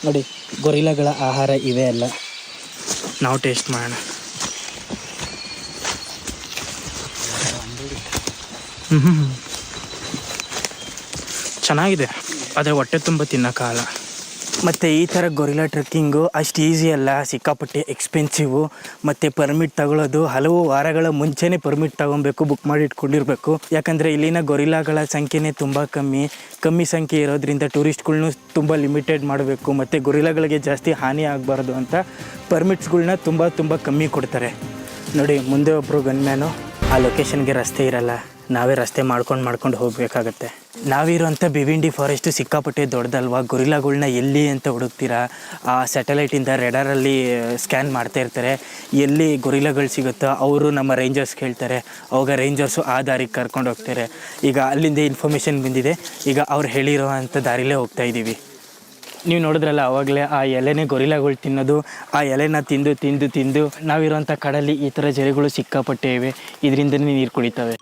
ನೋಡಿ ಗೊರಿಲಾಗಳ ಆಹಾರ ಇವೆ ಅಲ್ಲ, ನಾವು ಟೇಸ್ಟ್ ಮಾಡೋಣ. ಚೆನ್ನಾಗಿದೆ, ಆದರೆ ಹೊಟ್ಟೆ ತುಂಬ ತಿನ್ನೋಕ್ಕಾಗಲ್ಲ. ಮತ್ತು ಈ ಥರ ಗೊರಿಲ್ಲಾ ಟ್ರೆಕ್ಕಿಂಗು ಅಷ್ಟು ಈಸಿ ಅಲ್ಲ, ಸಿಕ್ಕಾಪಟ್ಟೆ ಎಕ್ಸ್ಪೆನ್ಸಿವು. ಮತ್ತು ಪರ್ಮಿಟ್ ತಗೊಳ್ಳೋದು ಹಲವು ವಾರಗಳ ಮುಂಚೆನೇ ಪರ್ಮಿಟ್ ತೊಗೊಬೇಕು, ಬುಕ್ ಮಾಡಿ ಇಟ್ಕೊಂಡಿರಬೇಕು. ಯಾಕಂದರೆ ಇಲ್ಲಿನ ಗೊರಿಲ್ಲಾಗಳ ಸಂಖ್ಯೆನೇ ತುಂಬ ಕಮ್ಮಿ ಸಂಖ್ಯೆ ಇರೋದ್ರಿಂದ ಟೂರಿಸ್ಟ್ಗಳ್ನೂ ತುಂಬ ಲಿಮಿಟೆಡ್ ಮಾಡಬೇಕು. ಮತ್ತು ಗೊರಿಲ್ಲಾಗಳಿಗೆ ಜಾಸ್ತಿ ಹಾನಿ ಆಗಬಾರ್ದು ಅಂತ ಪರ್ಮಿಟ್ಸ್ಗಳ್ನ ತುಂಬ ಕಮ್ಮಿ ಕೊಡ್ತಾರೆ. ನೋಡಿ ಮುಂದೆ ಒಬ್ಬರು ಗನ್ಮ್ಯಾನು, ಆ ಲೊಕೇಶನ್ಗೆ ರಸ್ತೆ ಇರಲ್ಲ, ನಾವೇ ರಸ್ತೆ ಮಾಡ್ಕೊಂಡು ಹೋಗಬೇಕಾಗತ್ತೆ. ನಾವಿರೋಂಥ ಭಿವಂಡಿ ಫಾರೆಸ್ಟು ಸಿಕ್ಕಾಪಟ್ಟೆ ದೊಡ್ಡದಲ್ವ, ಗೊರಿಲ್ಲಾಗಳ್ನ ಎಲ್ಲಿ ಅಂತ ಹುಡುಕ್ತೀರಾ? ಆ ಸ್ಯಾಟಲೈಟಿಂದ ರೆಡಾರಲ್ಲಿ ಸ್ಕ್ಯಾನ್ ಮಾಡ್ತಾ ಇರ್ತಾರೆ, ಎಲ್ಲಿ ಗೊರಿಲ್ಲಾಗಳು ಸಿಗುತ್ತೋ ಅವರು ನಮ್ಮ ರೇಂಜರ್ಸ್ ಕೇಳ್ತಾರೆ, ಅವಾಗ ರೇಂಜರ್ಸು ಆ ದಾರಿಗೆ ಕರ್ಕೊಂಡು ಹೋಗ್ತಾರೆ. ಈಗ ಅಲ್ಲಿಂದ ಇನ್ಫಾರ್ಮೇಷನ್ ಬಂದಿದೆ, ಈಗ ಅವ್ರು ಹೇಳಿರೋ ಅಂಥ ದಾರಿಲೇ ಹೋಗ್ತಾಯಿದ್ದೀವಿ. ನೀವು ನೋಡಿದ್ರಲ್ಲ ಆವಾಗಲೇ, ಆ ಎಲೆನೇ ಗೊರಿಲ್ಲಾಗಳು ತಿನ್ನೋದು. ಆ ಎಲೆನ ತಿಂದು ನಾವಿರೋಂಥ ಕಾಡಲ್ಲಿ ಈ ಥರ ಜರಿಗಳು ಸಿಕ್ಕಾಪಟ್ಟೆ ಇವೆ, ಇದರಿಂದನೇ ನೀರು ಕುಡಿತವೆ.